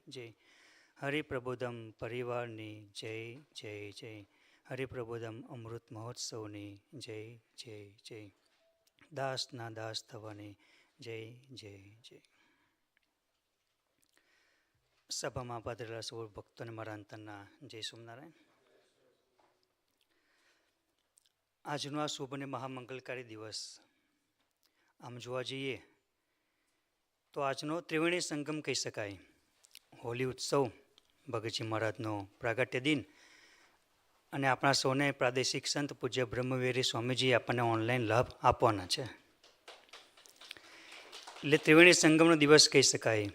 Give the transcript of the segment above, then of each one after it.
જય. હરિપ્રબોધમ પરિવારની જય જય જય. હરિપ્રબોધમ અમૃત મહોત્સવની જય જય જય. દાસના દાસ થવાની જય જય જય. સભામાં પાત્રેલા સૌ ભક્તોને મારા અંતરના જય સોમનારાયણ. આજનો આ શુભ અને મહામંગલકારી દિવસ આમ જોવા જઈએ તો આજનો ત્રિવેણી સંગમ કહી શકાય. હોલી ઉત્સવ, ભગતજી મહારાજનો પ્રાગટ્ય દિન અને આપણા સૌને પ્રાદેશિક સંત પૂજ્ય બ્રહ્મવિહારી સ્વામીજી આપણને ઓનલાઈન લાભ આપવાના છે. એટલે ત્રિવેણી સંગમનો દિવસ કહી શકાય.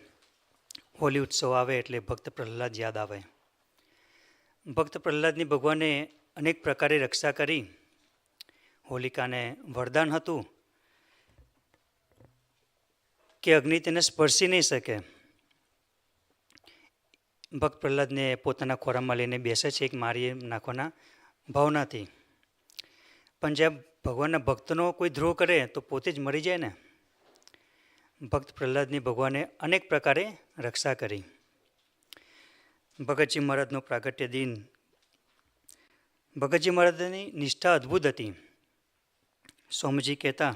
હોલી ઉત્સવ આવે એટલે ભક્ત પ્રહલાદ યાદ આવે. ભક્ત પ્રહલાદની ભગવાને અનેક પ્રકારે રક્ષા કરી. હોલિકાને વરદાન હતું કે અગ્નિ તેને સ્પર્શી નહીં શકે. ભક્ત પ્રહલાદને પોતાના ખોરામાં લઈને બેસે છે એક મારી નાખવાના ભાવનાથી. પણ જ્યાં ભગવાનના ભક્તનો કોઈ દ્રોહ કરે તો પોતે જ મરી જાય ને. ભક્ત પ્રહલાદની ભગવાને અનેક પ્રકારે રક્ષા કરી. ભગતજી મહારાજનો પ્રાગટ્ય દિન. ભગતજી મહારાજની નિષ્ઠા અદ્ભુત હતી. સ્વામીજી કહેતા,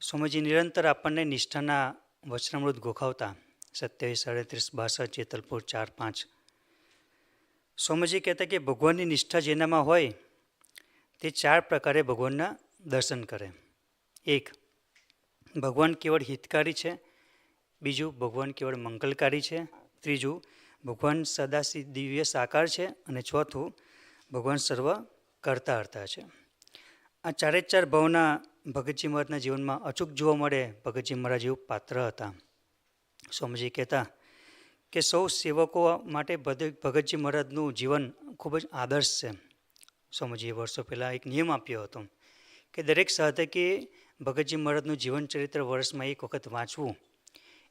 સ્વામીજી નિરંતર આપણને નિષ્ઠાના વચનામૃત ગોખાવતા. 27, 37, 62, જેતલપુર 4, 5. સ્વામીજી કહેતા કે ભગવાનની નિષ્ઠા જેનામાં હોય તે 4 પ્રકારે ભગવાનના દર્શન કરે. 1, ભગવાન કેવળ હિતકારી છે. 2, ભગવાન કેવળ મંગલકારી છે. 3, ભગવાન સદા દિવ્ય સાકાર છે. અને 4, ભગવાન સર્વ કરતા હરતા છે. આ 4 ભાવના ભગતજી મહારાજના જીવનમાં અચૂક જોવા મળે. ભગતજી મહારાજ એવું પાત્ર હતા. સ્વામીજી કહેતા કે સૌ સેવકો માટે ભગતજી મહારાજનું જીવન ખૂબ જ આદર્શ છે. સ્વામીજીએ વર્ષો પહેલાં એક નિયમ આપ્યો હતો કે દરેક સાધકે ભગતજી મહારાજનું જીવન ચરિત્ર વર્ષમાં એક વખત વાંચવું.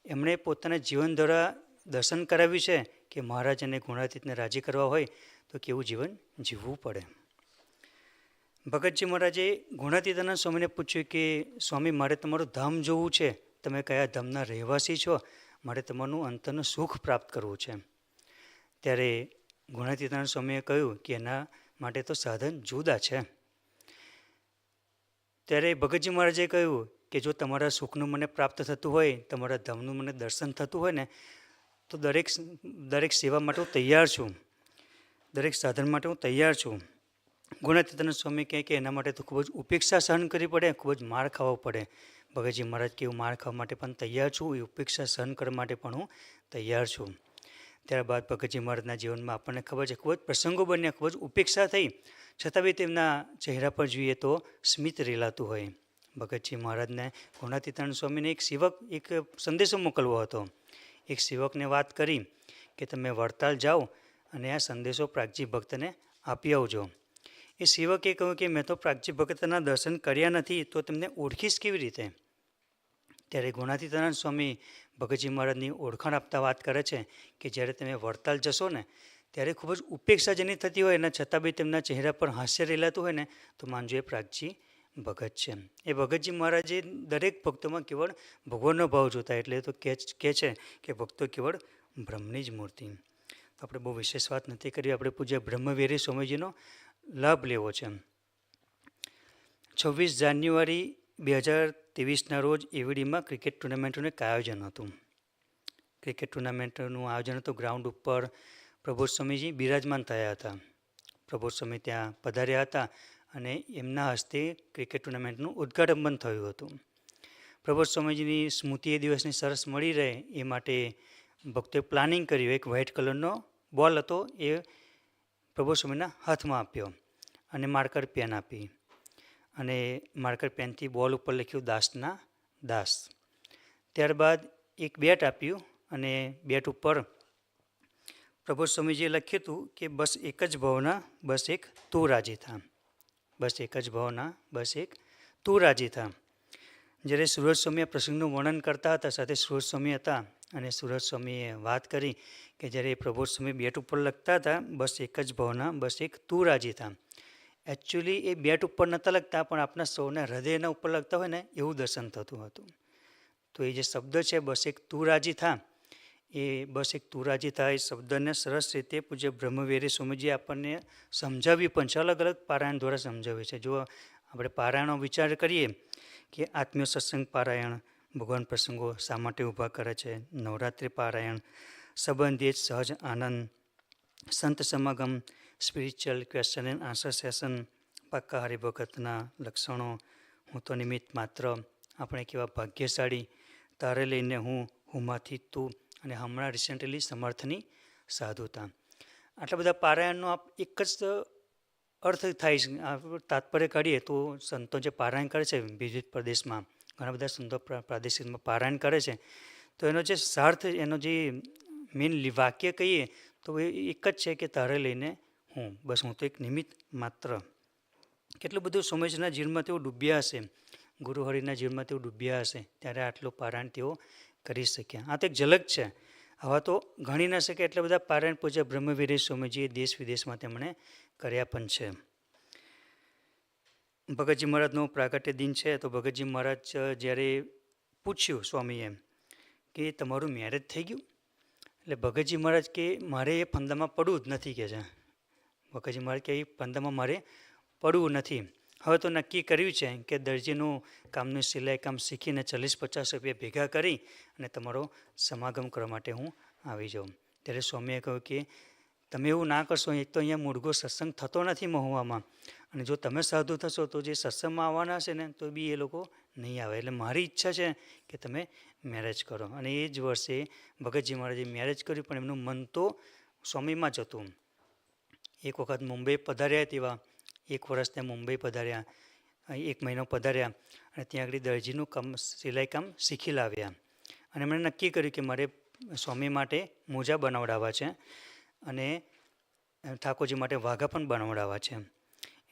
એમણે પોતાના જીવન દ્વારા દર્શન કરાવ્યું છે કે મહારાજ અને ગુણાતીતને રાજી કરવા હોય તો કેવું જીવન જીવવું પડે. ભગતજી મહારાજે ગુણાતીતાનંદ સ્વામીને પૂછ્યું કે સ્વામી, મારે તમારું ધામ જોવું છે. તમે કયા ધામના રહેવાસી છો? મારે તમારું અંતરનું સુખ પ્રાપ્ત કરવું છે. ત્યારે ગુણાતીતાનંદ સ્વામીએ કહ્યું કે એના માટે તો સાધન જુદા છે. ત્યારે ભગતજી મહારાજે કહ્યું કે જો તમારા સુખનું મને પ્રાપ્ત થતું હોય, તમારા ધામનું મને દર્શન થતું હોય ને, તો દરેક સેવા માટે હું તૈયાર છું. દરેક સાધન માટે હું તૈયાર છું. ગુણાતીતાનંદ સ્વામી કહે કે એના માટે તો ખૂબ જ ઉપેક્ષા સહન કરવી પડે, ખૂબ જ માર ખાવો પડે. ભગતજી મહારાજ કે હું માર ખાવા માટે પણ તૈયાર છું, એ ઉપેક્ષા સહન કરવા માટે પણ હું તૈયાર છું. ત્યારબાદ ભગતજી મહારાજના જીવનમાં આપણને ખબર છે ખૂબ જ પ્રસંગો બન્યા, ખૂબ જ ઉપેક્ષા થઈ, છતાં બી તેમના ચહેરા પર જોઈએ તો સ્મિત રેલાતું હોય. ભગતજી મહારાજને ગુણાતીતાનંદ સ્વામીને એક સંદેશો મોકલવો હતો. એક સેવકને વાત કરી કે તમે વડતાલ જાઓ અને આ સંદેશો પ્રાગજી ભક્તને આપી આવજો. એ સેવકે કહ્યું કે મેં તો પ્રાગજી ભક્તના દર્શન કર્યા નથી, તો તેમને ઓળખીશ કેવી રીતે? ત્યારે ગુણાતીતાનંદ સ્વામી ભગતજી મહારાજની ઓળખાણ આપતા વાત કરે છે કે જ્યારે તમે વડતાલ જશો ને ત્યારે ખૂબ જ ઉપેક્ષા જેની થતી હોય ને, છતાં બી તેમના ચહેરા પર હાસ્ય રેલાતું હોય ને, તો માનજો એ પ્રાગજી ભગત છે. એ ભગતજી મહારાજે દરેક ભક્તોમાં કેવળ ભગવાનનો ભાવ જોતા. એટલે તો કહે છે કે ભક્તો કેવળ બ્રહ્મની જ મૂર્તિ. તો આપણે બહુ વિશેષ વાત નથી કરી. આપણે પૂજ્ય બ્રહ્મવિહારી સ્વામીજીનો લાભ લેવો છે. 26 જાન્યુઆરી 2023ના રોજ એવડીમાં ક્રિકેટ ટુર્નામેન્ટનું એક આયોજન હતું. ક્રિકેટ ટુર્નામેન્ટનું આયોજન હતું. ગ્રાઉન્ડ ઉપર પ્રબોધ સ્વામીજી બિરાજમાન થયા હતા. પ્રબોધ સ્વામી ત્યાં પધાર્યા હતા અને એમના હસ્તે ક્રિકેટ ટુર્નામેન્ટનું ઉદ્ઘાટન પણ થયું હતું. પ્રબોધ સ્વામીજીની સ્મૃતિ એ દિવસની સરસ મળી રહે એ માટે ભક્તોએ પ્લાનિંગ કર્યું. એક વ્હાઇટ કલરનો બોલ હતો, એ પ્રબોધ સ્વામીના હાથમાં આપ્યો અને માર્કર પેન આપી અને માર્કર પેનથી બોલ ઉપર લખ્યું દાસના દાસ. ત્યારબાદ એક બેટ આપ્યું અને બેટ ઉપર પ્રબોધ સ્વામીજીએ લખ્યું હતું કે બસ એક જ ભાવના, બસ એક તું રાજી થા. બસ એક જ ભાવના, બસ એક તું રાજી થા. જ્યારે સુરજ સ્વામી આ પ્રસંગનું વર્ણન કરતા હતા, સાથે સુરજ સ્વામી હતા અને સુરજ સ્વામીએ વાત કરી કે જ્યારે પ્રબોધ સ્વામી બેટ ઉપર લખતા હતા બસ એક જ ભાવના, બસ એક તું રાજી થા, એકચ્યુઅલી એ બેટ ઉપર નહોતા લખતા, પણ આપણા સૌના હૃદયના ઉપર લખતા હોય ને એવું દર્શન થતું હતું. તો એ જે શબ્દ છે બસ એક તું રાજી થા, એ બસ એક તુરાજી થાય શબ્દને સરસ રીતે પૂજ્ય બ્રહ્મવિહારી સ્વામીજી આપણને સમજાવ્યું પણ છે, અલગ અલગ પારાયણ દ્વારા સમજાવ્યું છે. જો આપણે પારાયણનો વિચાર કરીએ કે આત્મીય સત્સંગ પારાયણ ભગવાન પ્રસંગો શા માટે ઊભા કરે છે, નવરાત્રિ પારાયણ, સંબંધિત સહજ આનંદ, સંત સમાગમ, spiritual question and answer session, પાક્કા હરિભગતના લક્ષણો, હું તો નિમિત્ત માત્ર, આપણે કેવા ભાગ્યશાળી, તારે લઈને હુંમાંથી તું, અને હમણાં રિસેન્ટલી સમર્થની સાધુતા. આટલા બધા પારાયણનો એક જ અર્થ થાય છે. તાત્પર્ય કાઢીએ તો સંતો જે પારાયણ કરે છે વિવિધ પ્રદેશમાં, ઘણા બધા સંતો પ્રાદેશિકમાં પારાયણ કરે છે, તો એનો જે સાર્થ, એનો જે મેઇન વાક્ય કહીએ તો એ એક જ છે કે તારે લઈને હું, બસ હું તો એક નિમિત્ત માત્ર. કેટલું બધું સ્વામીજીના જીવનમાં તેઓ ડૂબ્યા હશે, ગુરુહરિના જીવનમાં તેઓ ડૂબ્યા હશે, ત્યારે આટલું પારાયણ તેઓ કરી શક્યા. આ તો એક ઝલક છે. આવા તો ગણી ન શકે એટલા બધા પારાયણ પૂજ્ય બ્રહ્મવિહારી સ્વામીજીએ દેશ વિદેશમાં તેમણે કર્યા પણ છે. ભગતજી મહારાજનો પ્રાગટ્ય દિન છે, તો ભગતજી મહારાજ જ્યારે પૂછ્યું સ્વામીએ કે તમારું મેરેજ થઈ ગયું, એટલે ભગતજી મહારાજ કે મારે એ ફંદામાં પડવું જ નથી, કે છે ભગતજી મહારાજ કે એ ફંદામાં મારે પડવું નથી. હવે તો નક્કી કર્યું છે કે દરજીનું કામનું સિલાઈ કામ શીખીને 40-50 રૂપિયા ભેગા કરી અને તમારો સમાગમ કરવા માટે હું આવી જાઉં. ત્યારે સ્વામીએ કહ્યું કે તમે એવું ના કરશો, એક તો અહીંયા મૂળગો સત્સંગ થતો નથી મહુવામાં, અને જો તમે સાધુ થશો તો જે સત્સંગમાં આવવાના હશે ને તો બી એ લોકો નહીં આવે. એટલે મારી ઈચ્છા છે કે તમે મેરેજ કરો. અને એ જ વર્ષે ભગતજી મહારાજે મેરેજ કર્યું, પણ એમનું મન તો સ્વામીમાં જ હતું. એક વખત મુંબઈ પધાર્યા, તેવા 1 વર્ષ ત્યાં મુંબઈ પધાર્યા, 1 મહિનો પધાર્યા, અને ત્યાં આગળ દરજીનું કામ સિલાઈ કામ શીખી લાવ્યા. અને એમણે નક્કી કર્યું કે મારે સ્વામી માટે મોજા બનાવડાવવા છે અને ઠાકોરજી માટે વાઘા પણ બનાવડાવવા છે.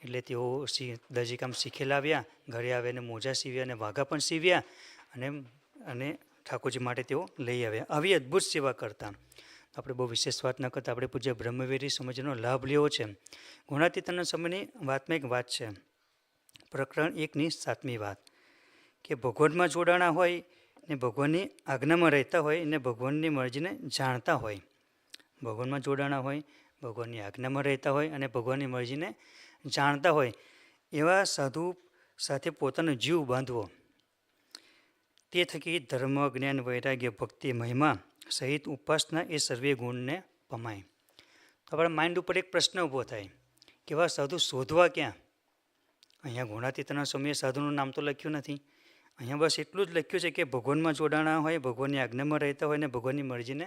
એટલે તેઓ દરજીકામ શીખી લાવ્યા, ઘરે આવીને મોજા સીવ્યા અને વાઘા પણ સીવ્યા, અને ઠાકોરજી માટે તેઓ લઈ આવ્યા. આવી અદ્ભુત સેવા કરતા. આપણે બહુ વિશેષ વાત ન કરતા, આપણે પૂજ્ય બ્રહ્મવિહારી સ્વામીજીનો લાભ લેવો છે. ગુણાતીતાનંદ સ્વામીની વાતમાં એક વાત છે, પ્રકરણ 1ની 7મી વાત, કે ભગવાનમાં જોડાણા હોય ને ભગવાનની આજ્ઞામાં રહેતા હોય ને ભગવાનની મરજીને જાણતા હોય. ભગવાનમાં જોડાણા હોય, ભગવાનની આજ્ઞામાં રહેતા હોય અને ભગવાનની મરજીને જાણતા હોય, એવા સાધુ સાથે પોતાનો જીવ બાંધવો. તે થકી ધર્મ, જ્ઞાન, વૈરાગ્ય, ભક્તિ, મહિમા સહિત ઉપાસના એ સર્વે ગુણને પમાય. તો આપણા માઇન્ડ ઉપર એક પ્રશ્ન ઊભો થાય કે એવા સાધુ શોધવા ક્યાં? અહીંયા ગુણાતીતાનંદ સ્વામીએ સાધુનું નામ તો લખ્યું નથી. અહીંયા બસ એટલું જ લખ્યું છે કે ભગવાનમાં જોડાણા હોય, ભગવાનની આજ્ઞામાં રહેતા હોય ને ભગવાનની મરજીને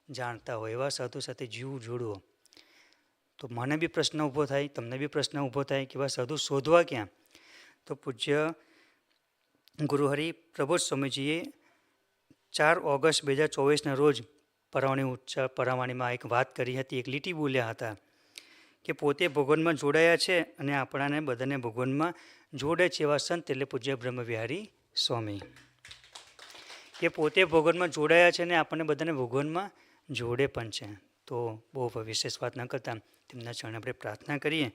જાણતા હોય, એવા સાધુ સાથે જીવ જોડવો. તો મને બી પ્રશ્ન ઊભો થાય, તમને બી પ્રશ્ન ઊભો થાય કે એવા સાધુ શોધવા ક્યાં? તો પૂજ્ય ગુરુહરિ પ્રબોધ સ્વામીજીએ 4 ઓગસ્ટ 2024ના રોજ પરાવાણીમાં એક વાત કરી હતી, એક લીટી બોલ્યા હતા કે પોતે ભગવાનમાં જોડાયા છે અને આપણાને બધાને ભગવાનમાં જોડે છે એવા સંત એટલે પૂજ્ય બ્રહ્મવિહારી સ્વામી. કે પોતે ભગવાનમાં જોડાયા છે અને આપણને બધાને ભગવાનમાં જોડે પણ છે. તો બહુ વિશેષ વાત ન કરતા તેમના ચરણે આપણે પ્રાર્થના કરીએ.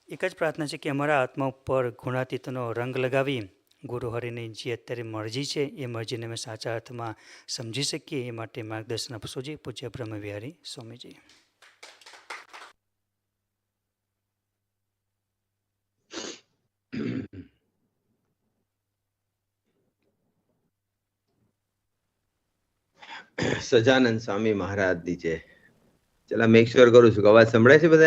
એક જ પ્રાર્થના છે કે અમારા આત્મા ઉપર ગુણાતીતનો રંગ લગાવી ગુરુહરિની જે અત્યારે મરજી છે એ મરજીને અમે સાચા અર્થમાં સમજી શકીએ, એ માટે માર્ગદર્શન આપશો જી પૂજ્ય બ્રહ્મવિહારી સ્વામીજી. સજાનંદ સ્વામી મહારાજની જય. ચલા મેક શ્યોર કરું છું કે અવાજ સંભળાય છે બધા?